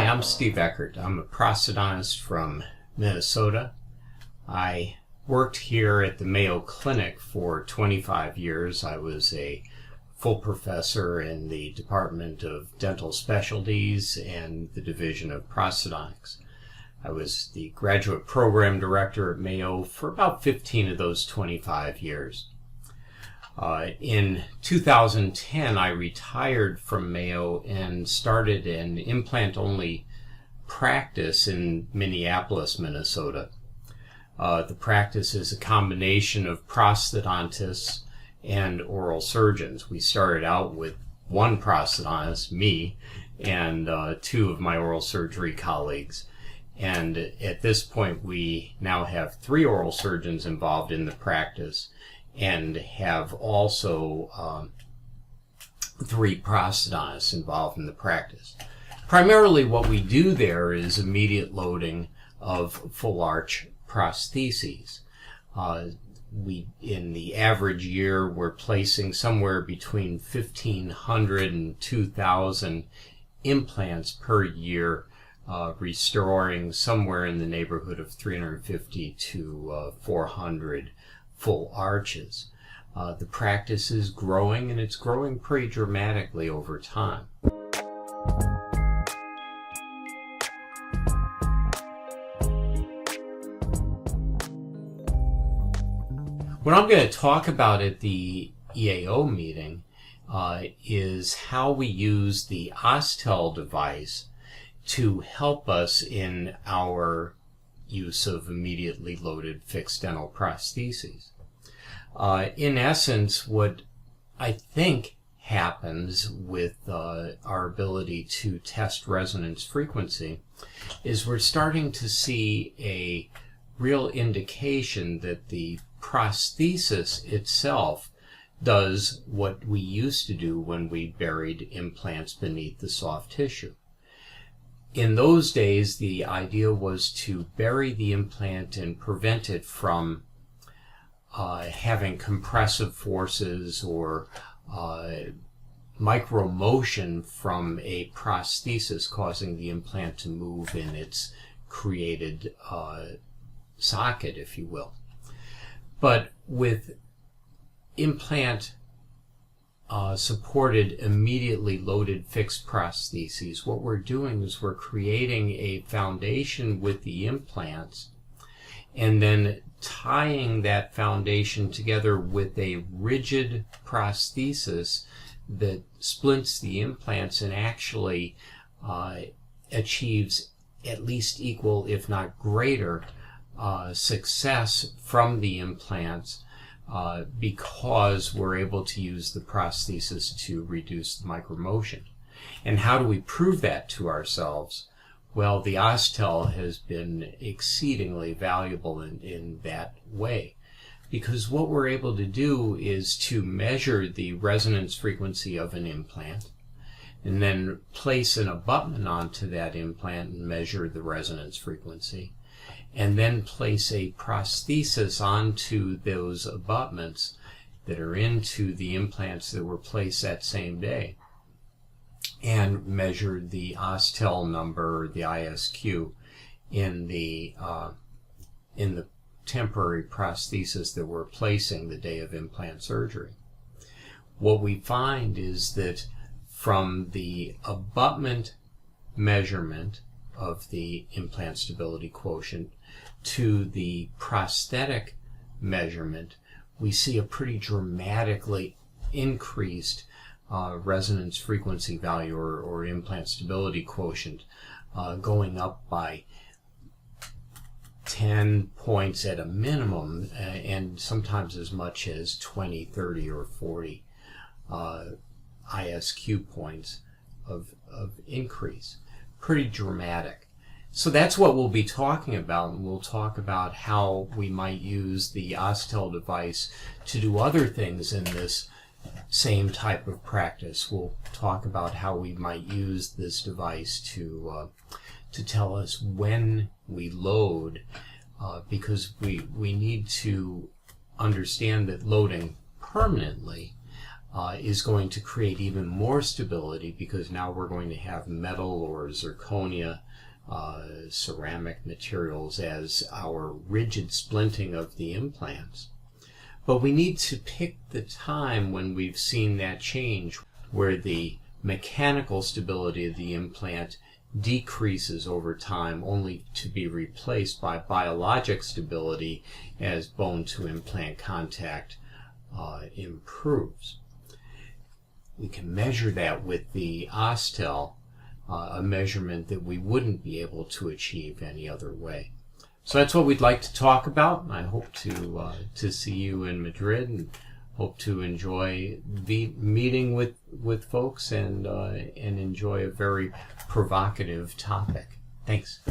Hi, I'm Steve Eckert. I'm a prosthodontist from Minnesota. I worked here at the Mayo Clinic for 25 years. I was a full professor in the Department of Dental Specialties and the Division of Prosthodontics. I was the graduate program director at Mayo for about 15 of those 25 years. In 2010, I retired from Mayo and started an implant-only practice in Minneapolis, Minnesota. The practice is a combination of prosthodontists and oral surgeons. We started out with one prosthodontist, me, and two of my oral surgery colleagues. And at this point, we now have 3 oral surgeons involved in the practice, and have also 3 prosthodontists involved in the practice. Primarily what we do there is immediate loading of full arch prostheses. In the average year, we're placing somewhere between 1,500 and 2,000 implants per year, restoring somewhere in the neighborhood of 350 to 400 full arches. The practice is growing, and it's growing pretty dramatically over time. What I'm going to talk about at the EAO meeting is how we use the Osstell device to help us in our use of immediately loaded fixed dental prostheses. In essence, what I think happens with our ability to test resonance frequency is we're starting to see a real indication that the prosthesis itself does what we used to do when we buried implants beneath the soft tissue. In those days, the idea was to bury the implant and prevent it from having compressive forces or micromotion from a prosthesis causing the implant to move in its created socket, if you will. But with implant supported immediately loaded fixed prostheses, what we're doing is we're creating a foundation with the implants and then tying that foundation together with a rigid prosthesis that splints the implants and actually achieves at least equal, if not greater, success from the implants because we're able to use the prosthesis to reduce the micromotion. And how do we prove that to ourselves? Well, the Osstell has been exceedingly valuable in that way, because what we're able to do is to measure the resonance frequency of an implant and then place an abutment onto that implant and measure the resonance frequency, and then place a prosthesis onto those abutments that are into the implants that were placed that same day, and measure the Osstell number, the ISQ, in the temporary prosthesis that we're placing the day of implant surgery. What we find is that from the abutment measurement of the implant stability quotient to the prosthetic measurement, we see a pretty dramatically increased resonance frequency value or implant stability quotient, going up by 10 points at a minimum, and sometimes as much as 20, 30, or 40 ISQ points of increase. Pretty dramatic. So that's what we'll be talking about, and we'll talk about how we might use the Osstell device to do other things in this same type of practice. We'll talk about how we might use this device to tell us when we load, because we need to understand that loading permanently is going to create even more stability, because now we're going to have metal or zirconia, ceramic materials as our rigid splinting of the implants. But we need to pick the time when we've seen that change, where the mechanical stability of the implant decreases over time, only to be replaced by biologic stability as bone to implant contact improves. We can measure that with the Osstell, a measurement that we wouldn't be able to achieve any other way. So that's what we'd like to talk about. I hope to see you in Madrid, and hope to enjoy meeting with folks and enjoy a very provocative topic. Thanks.